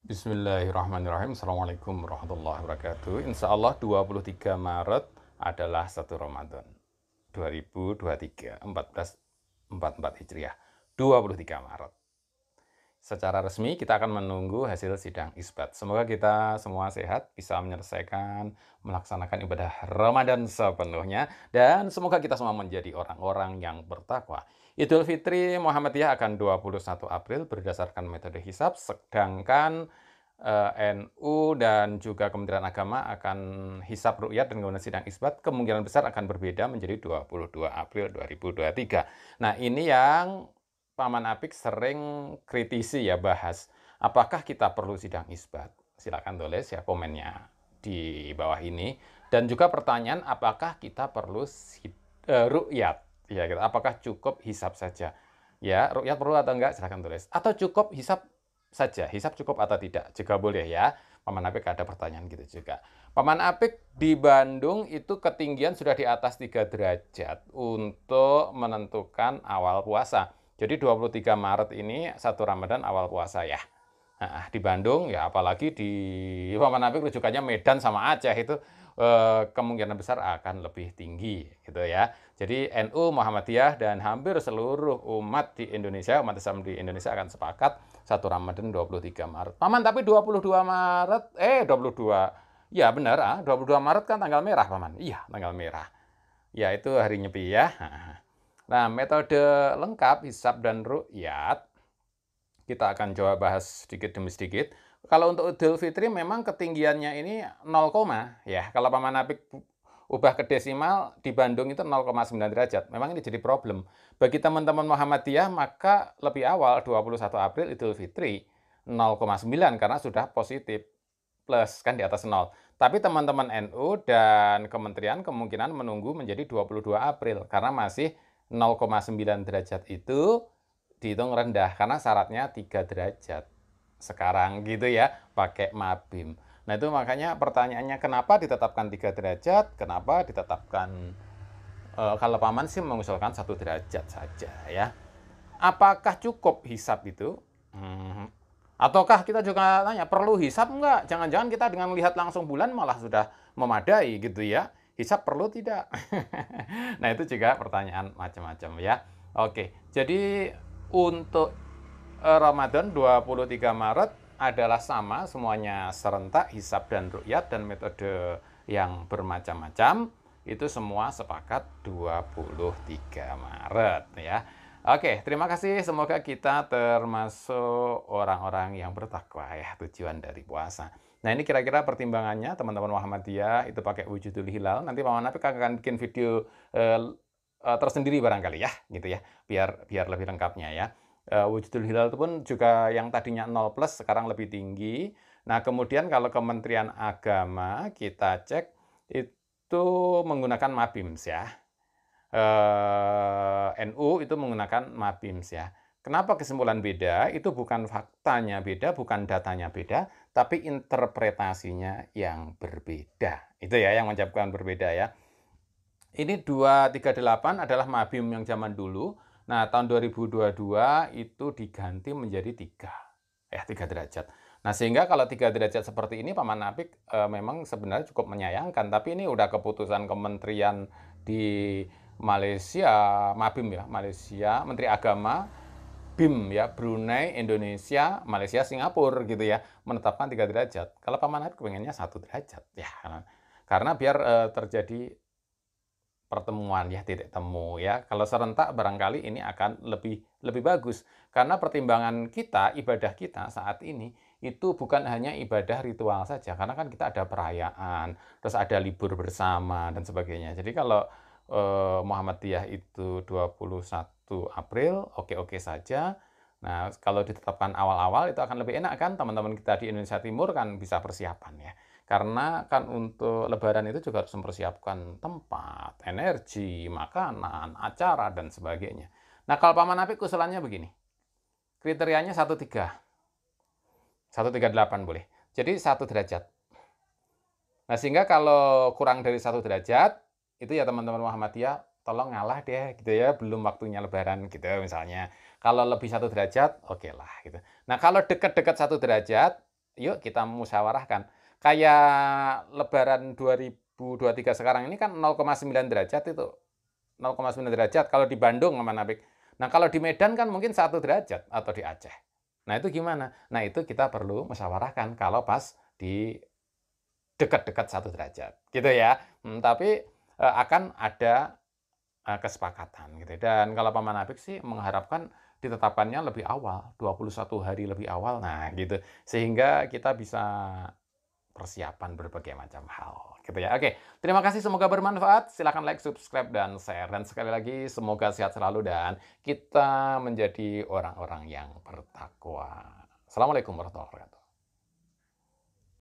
Bismillahirrahmanirrahim. Assalamualaikum warahmatullahi wabarakatuh. Insya Allah 23 Maret adalah 1 Ramadan 2023, 1444 Hijriah. 23 Maret. Secara resmi kita akan menunggu hasil sidang isbat. Semoga kita semua sehat, bisa menyelesaikan, melaksanakan ibadah Ramadan sepenuhnya, dan semoga kita semua menjadi orang-orang yang bertakwa. Idul Fitri Muhammadiyah akan 21 April berdasarkan metode hisab, sedangkan NU dan juga Kementerian Agama akan hisab ru'yat dan kemudian sidang isbat kemungkinan besar akan berbeda menjadi 22 April 2023. Nah, ini yang Paman Apik sering kritisi ya, bahas. Apakah kita perlu sidang isbat? Silakan tulis ya komennya di bawah ini. Dan juga pertanyaan, apakah kita perlu ru'yat? Ya, apakah cukup hisab saja? Ya, ru'yat perlu atau enggak? Silakan tulis. Atau cukup hisab saja? Hisab cukup atau tidak? Juga boleh ya. Paman Apik ada pertanyaan gitu juga. Paman Apik di Bandung itu ketinggian sudah di atas 3 derajat untuk menentukan awal puasa. Jadi 23 Maret ini 1 Ramadan awal puasa ya. Nah, di Bandung ya, apalagi di Paman Apik rujukannya Medan sama Aceh, itu kemungkinan besar akan lebih tinggi gitu ya. Jadi NU, Muhammadiyah, dan hampir seluruh umat di Indonesia, umat Islam di Indonesia akan sepakat 1 Ramadan 23 Maret. Paman, tapi 22 Maret, 22, ya benar, 22 Maret kan tanggal merah, Paman. Iya, tanggal merah. Ya, itu hari Nyepi ya. Nah, metode lengkap hisab dan ru'yat kita akan coba bahas sedikit demi sedikit. Kalau untuk Idul Fitri memang ketinggiannya ini 0, ya. Kalau Paman Apik ubah ke desimal di Bandung itu 0,9 derajat. Memang ini jadi problem. Bagi teman-teman Muhammadiyah maka lebih awal 21 April Idul Fitri 0,9 karena sudah positif plus kan di atas 0. Tapi teman-teman NU dan kementerian kemungkinan menunggu menjadi 22 April karena masih 0,9 derajat itu dihitung rendah karena syaratnya 3 derajat sekarang gitu ya, pakai Mabim. Nah, itu makanya pertanyaannya kenapa ditetapkan 3 derajat, kenapa ditetapkan kalau Paman sih mengusulkan 1 derajat saja ya. Apakah cukup hisab itu? Ataukah kita juga tanya, perlu hisab enggak? Jangan-jangan kita dengan lihat langsung bulan malah sudah memadai gitu ya. Hisab perlu tidak? Nah, itu juga pertanyaan macam-macam ya. Oke, jadi untuk Ramadan 23 Maret adalah sama, semuanya serentak, hisab dan ru'yat dan metode yang bermacam-macam. Itu semua sepakat 23 Maret ya. Oke, terima kasih. Semoga kita termasuk orang-orang yang bertakwa ya, tujuan dari puasa. Nah, ini kira-kira pertimbangannya teman-teman Muhammadiyah itu pakai wujudul hilal. Nanti Paman Apik akan bikin video tersendiri barangkali ya, gitu ya, biar lebih lengkapnya ya. Wujudul hilal itu pun juga yang tadinya 0 plus sekarang lebih tinggi. Nah, kemudian kalau Kementerian Agama kita cek itu menggunakan Mabims ya. NU itu menggunakan Mabims ya. Kenapa kesimpulan beda? Itu bukan faktanya beda, bukan datanya beda, tapi interpretasinya yang berbeda. Itu ya yang menyebabkan berbeda ya. Ini 238 adalah Mabim yang zaman dulu. Nah, tahun 2022 itu diganti menjadi 3 derajat. Nah, sehingga kalau 3 derajat seperti ini Paman Apik memang sebenarnya cukup menyayangkan, tapi ini udah keputusan kementerian di Malaysia, Mabim ya, Malaysia, Menteri Agama, BIM ya, Brunei, Indonesia, Malaysia, Singapura gitu ya, menetapkan 3 derajat. Kalau Paman Apik pengennya 1 derajat ya, karena biar terjadi pertemuan ya, titik temu ya. Kalau serentak barangkali ini akan lebih bagus. Karena pertimbangan kita, ibadah kita saat ini itu bukan hanya ibadah ritual saja, karena kan kita ada perayaan, terus ada libur bersama dan sebagainya. Jadi kalau Muhammadiyah itu 21 April, oke-oke saja. Nah, kalau ditetapkan awal-awal itu akan lebih enak kan, teman-teman kita di Indonesia Timur kan bisa persiapan ya. Karena kan untuk lebaran itu juga harus mempersiapkan tempat, energi, makanan, acara, dan sebagainya. Nah, kalau Paman Apik usulannya begini. Kriterianya 138 boleh. Jadi 1 derajat. Nah, sehingga kalau kurang dari 1 derajat, itu ya teman-teman Muhammadiyah, tolong ngalah deh gitu ya, belum waktunya lebaran gitu misalnya. Kalau lebih 1 derajat, oke lah gitu. Nah, kalau dekat-dekat 1 derajat, yuk kita musyawarahkan. Kayak Lebaran 2023 sekarang ini kan 0,9 derajat itu. 0,9 derajat kalau di Bandung sama Nabik. Nah, kalau di Medan kan mungkin 1 derajat atau di Aceh. Nah, itu gimana? Nah, itu kita perlu musyawarahkan kalau pas di dekat-dekat 1 derajat, gitu ya. Tapi akan ada kesepakatan gitu. Dan kalau Paman Apik sih mengharapkan ditetapkannya lebih awal, 21 hari lebih awal. Nah, gitu. Sehingga kita bisa persiapan berbagai macam hal, gitu ya. Oke, terima kasih, semoga bermanfaat. Silahkan like, subscribe, dan share. Dan sekali lagi, semoga sehat selalu dan kita menjadi orang-orang yang bertakwa. Assalamualaikum warahmatullahi wabarakatuh.